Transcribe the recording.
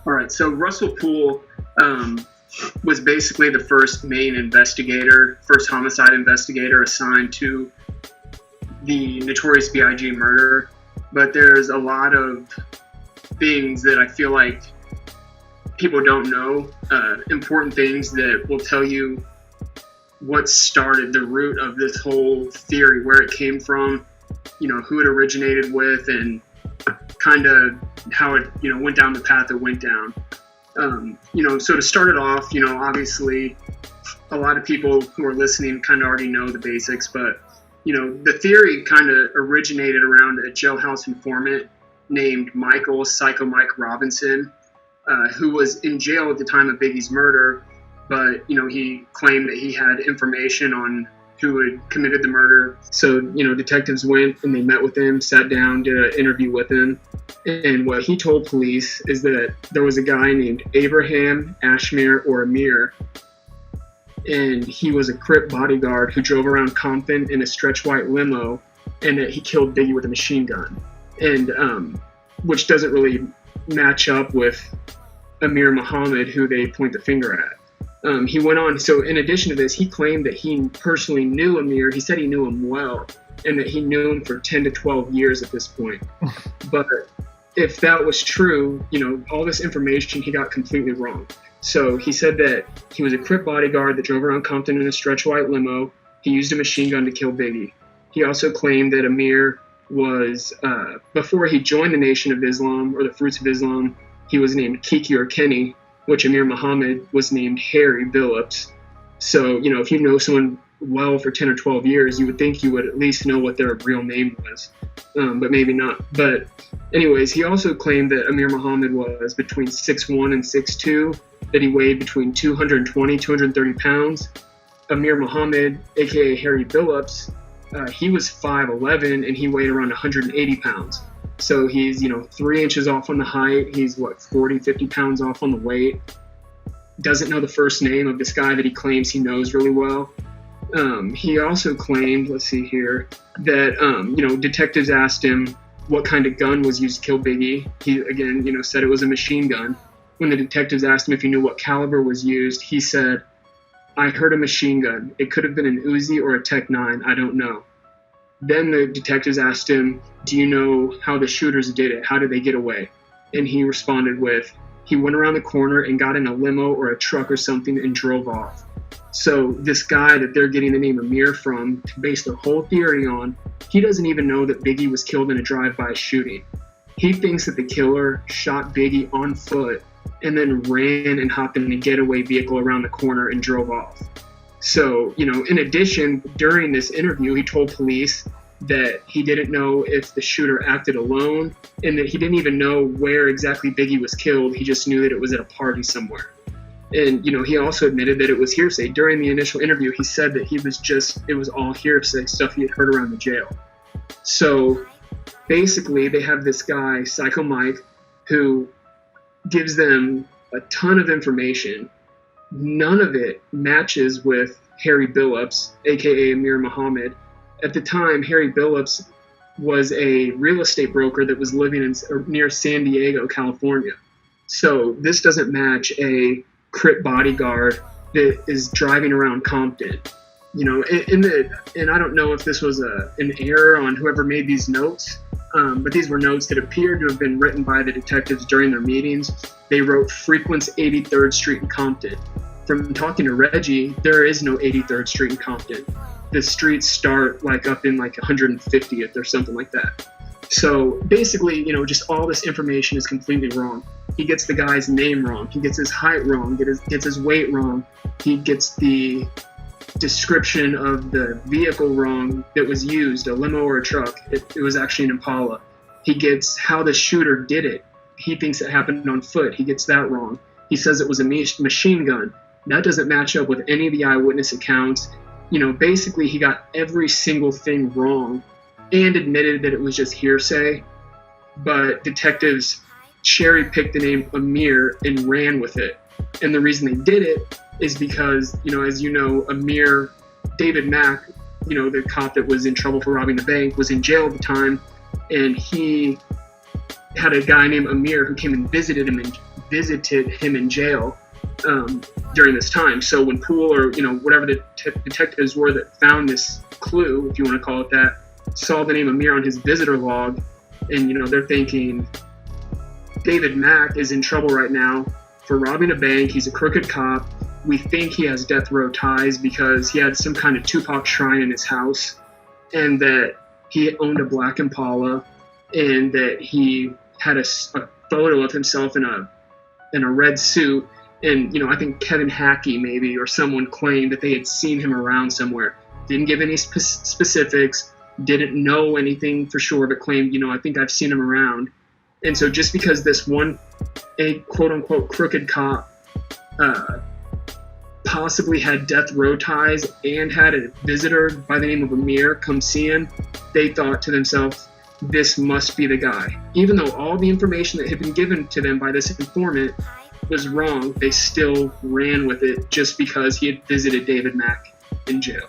All right, so Russell Poole was basically the first main investigator, first homicide investigator assigned to the Notorious B.I.G. murder. But there's a lot of things that I feel like people don't know, important things that will tell you what started the root of this whole theory, where it came from, who it originated with, and kind of how it, went down the path it went down. So to start it off, obviously a lot of people who are listening kind of already know the basics, but, the theory kind of originated around a jailhouse informant named Psycho Mike Robinson, who was in jail at the time of Biggie's murder, but, he claimed that he had information on who had committed the murder. So, detectives went and they met with him, sat down, did an interview with him. And what he told police is that there was a guy named Abraham Ashmere or Amir, and he was a Crip bodyguard who drove around Compton in a stretch white limo, and that he killed Biggie with a machine gun. And which doesn't really match up with Amir Muhammad, who they point the finger at. He went on, so in addition to this, he claimed that he personally knew Amir. He said he knew him well, and that he knew him for 10 to 12 years at this point. But if that was true, all this information he got completely wrong. So he said that he was a Crip bodyguard that drove around Compton in a stretch white limo. He used a machine gun to kill Biggie. He also claimed that Amir was, before he joined the Nation of Islam, or the Fruits of Islam, he was named Kiki or Kenny, which Amir Muhammad was named Harry Billups. So, if you know someone well for 10 or 12 years, you would think you would at least know what their real name was, but maybe not. But anyways, he also claimed that Amir Muhammad was between 6'1" and 6'2", that he weighed between 220, 230 pounds. Amir Muhammad, aka Harry Billups, he was 5'11", and he weighed around 180 pounds. So he's, 3 inches off on the height. He's 40, 50 pounds off on the weight. Doesn't know the first name of this guy that he claims he knows really well. He also claimed, let's see here, that, detectives asked him what kind of gun was used to kill Biggie. He, again, said it was a machine gun. When the detectives asked him if he knew what caliber was used, he said, "I heard a machine gun. It could have been an Uzi or a Tech 9. I don't know." Then the detectives asked him, "Do you know how the shooters did it? How did they get away?" And he responded with, "He went around the corner and got in a limo or a truck or something and drove off." So this guy that they're getting the name Amir from to base their whole theory on, he doesn't even know that Biggie was killed in a drive-by shooting. He thinks that the killer shot Biggie on foot and then ran and hopped in a getaway vehicle around the corner and drove off. So, in addition, during this interview, he told police that he didn't know if the shooter acted alone, and that he didn't even know where exactly Biggie was killed. He just knew that it was at a party somewhere. And, he also admitted that it was hearsay. During the initial interview, he said that it was all hearsay, stuff he had heard around the jail. So basically, they have this guy, Psycho Mike, who gives them a ton of information. None of it matches with Harry Billups, aka Amir Muhammad. At the time, Harry Billups was a real estate broker that was living near San Diego, California. So this doesn't match a Crip bodyguard that is driving around Compton. And I don't know if this was an error on whoever made these notes, but these were notes that appeared to have been written by the detectives during their meetings. They wrote frequents 83rd Street in Compton. From talking to Reggie, there is no 83rd Street in Compton. The streets start up in 150th or something like that. So basically, just all this information is completely wrong. He gets the guy's name wrong. He gets his height wrong, gets his weight wrong. He gets the description of the vehicle wrong that was used, a limo or a truck. It was actually an Impala. He gets how the shooter did it. He thinks it happened on foot. He gets that wrong. He says it was a machine gun. That doesn't match up with any of the eyewitness accounts. Basically he got every single thing wrong and admitted that it was just hearsay. But detectives cherry-picked the name Amir and ran with it. And the reason they did it is because, as Amir, David Mack, the cop that was in trouble for robbing the bank, was in jail at the time, and he had a guy named Amir who came and visited him in visited him in jail during this time. So when Poole or whatever the detectives were that found this clue, if you want to call it that, saw the name Amir on his visitor log, and they're thinking David Mack is in trouble right now for robbing a bank. He's a crooked cop. We think he has death row ties because he had some kind of Tupac shrine in his house, and that he owned a black Impala, and that he had a photo of himself in a red suit. And I think Kevin Hackey maybe or someone claimed that they had seen him around somewhere. Didn't give any specifics. Didn't know anything for sure, but claimed, I think I've seen him around. And so just because this one, a quote-unquote crooked cop possibly had death row ties and had a visitor by the name of Amir come see him, they thought to themselves, this must be the guy. Even though all the information that had been given to them by this informant was wrong, they still ran with it just because he had visited David Mack in jail.